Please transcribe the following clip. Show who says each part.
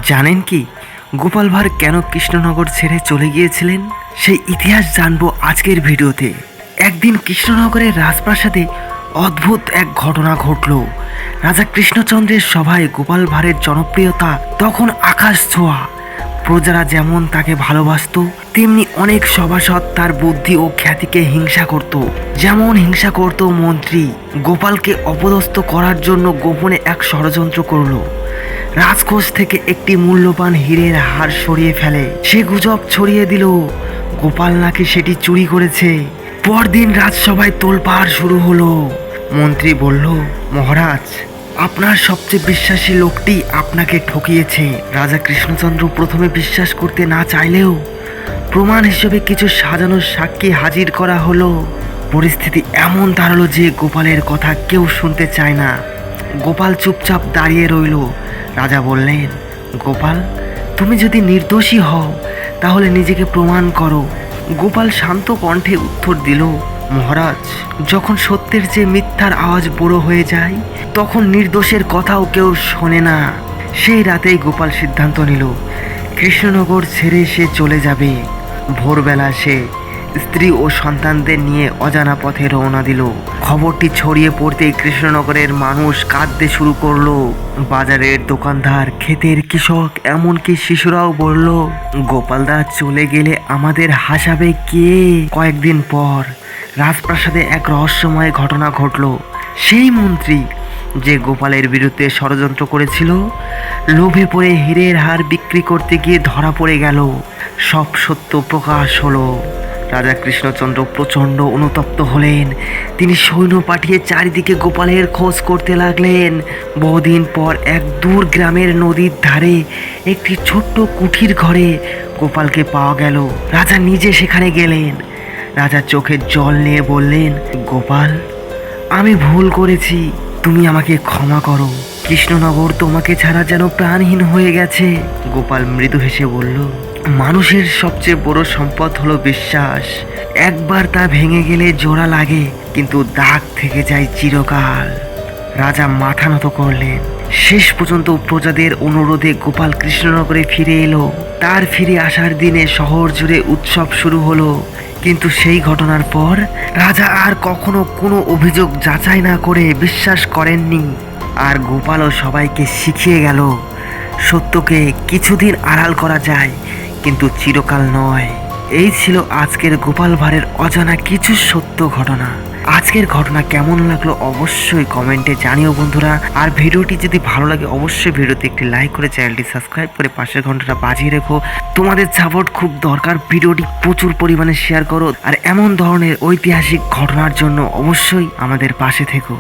Speaker 1: জানেন কি গোপাল ভাঁড় কেন কৃষ্ণনগর ছেড়ে চলে গিয়েছিলেন? সেই ইতিহাস জানবো আজকের ভিডিওতে। একদিন কৃষ্ণনগরের রাজপ্রাসাদে অদ্ভুত এক ঘটনা ঘটল। রাজা কৃষ্ণচন্দ্রের সভায় গোপাল ভাঁড়ের জনপ্রিয়তা তখন আকাশ ছোঁয়া। প্রজারা যেমন তাকে ভালোবাসত, তেমনি অনেক সভাসদ তার বুদ্ধি ও খ্যাতিকে হিংসা করত। যেমন হিংসা করত মন্ত্রী গোপালকে অপদস্থ করার জন্য গোপনে এক ষড়যন্ত্র করলো। রাজকোষ থেকে একটি মূল্যবান হীরের হার সরিয়ে ফেলে। সে গুজব ছড়িয়ে দিল গোপাল নাকি সেটি চুরি করেছে। পরদিন রাজসভায় তোলপাড় শুরু হলো। মন্ত্রী বলল, মহারাজ, আপনার সবচেয়ে বিশ্বাসী লোকটি আপনাকে ঠকিয়েছে। রাজা কৃষ্ণচন্দ্র প্রথমে বিশ্বাস করতে না চাইলেও প্রমাণ হিসেবে কিছু সাজানো সাক্ষী হাজির করা হলো। পরিস্থিতি এমন দাঁড়ালো যে গোপালের কথা কেউ শুনতে চায় না। গোপাল চুপচাপ দাঁড়িয়ে রইল। রাজা বললেন, গোপাল, তুমি যদি নির্দোষী হও তাহলে নিজেকে প্রমাণ করো। গোপাল শান্ত কণ্ঠে উত্তর দিল, মহারাজ, যখন সত্যের চেয়ে মিথ্যার আওয়াজ বড় হয়ে যায় তখন নির্দোষের কথাও কেউ শোনে না। সেই রাতেই গোপাল সিদ্ধান্ত নিল কৃষ্ণনগর ছেড়ে সে চলে যাবে। ভোরবেলা সে স্ত্রী ও সন্তানদের নিয়ে অজানা পথে রওনা দিল। খবরটি ছড়িয়ে পড়তেই কৃষ্ণনগরের মানুষ কাঁদতে শুরু করলো। বাজারের দোকানদার, ক্ষেতের কৃষক, এমনকি শিশুরাও বলল, গোপালদা চলে গেলে আমাদের হাসাবে কে? কয়েকদিন পর রাজপ্রাসাদে এক রহস্যময় ঘটনা ঘটল। সেই মন্ত্রী যে গোপালের বিরুদ্ধে ষড়যন্ত্র করেছিল, লোভে পড়ে হীরের হার বিক্রি করতে গিয়ে ধরা পড়ে গেল। সব সত্য প্রকাশ হলো। রাজা কৃষ্ণচন্দ্র প্রচণ্ড অনুতপ্ত হলেন। তিনি সৈন্য পাঠিয়ে চারিদিকে গোপালের খোঁজ করতে লাগলেন। বহুদিন পর এক দূর গ্রামের নদীর ধারে একটি ছোট্ট কুঠির ঘরে গোপালকে পাওয়া গেল। রাজা নিজে সেখানে গেলেন। রাজা চোখের জল নিয়ে বললেন, গোপাল, আমি ভুল করেছি, তুমি আমাকে ক্ষমা করো। কৃষ্ণনগর তোমাকে ছাড়া যেন প্রাণহীন হয়ে গেছে। গোপাল মৃদু হেসে বলল, মানুষের সবচেয়ে বড় সম্পদ হলো বিশ্বাস। একবার তা ভেঙে গেলে জোড়া লাগে, কিন্তু দাগ থেকে যায় চিরকাল। রাজা মাথা নত করলেন। শেষ পর্যন্ত প্রজাদের অনুরোধে গোপাল কৃষ্ণনগরে ফিরে এলো। তার ফিরে আসার দিনে শহর জুড়ে উৎসব শুরু হলো। কিন্তু সেই ঘটনার পর রাজা আর কখনো কোনো অভিযোগ যাচাই না করে বিশ্বাস করেননি। আর গোপালও সবাইকে শিখিয়ে গেল, সত্যকে কিছুদিন আড়াল করা যায়, কিন্তু চিরকাল নয়। এই ছিল আজকের গোপাল ভাঁড়ের অজানা কিছু সত্য ঘটনা। আজকের ঘটনা কেমন লাগলো অবশ্যই কমেন্টে জানিও বন্ধুরা। আর ভিডিওটি যদি ভালো লাগে অবশ্যই ভিডিওতে একটি লাইক করে চ্যানেলটি সাবস্ক্রাইব করে পাশের ঘন্টাটা বাজিয়ে রেখো। তোমাদের সাপোর্ট খুব দরকার। ভিডিওটি প্রচুর পরিমাণে শেয়ার করো। আর এমন ধরনের ঐতিহাসিক ঘটনার জন্য অবশ্যই আমাদের পাশে থেকো।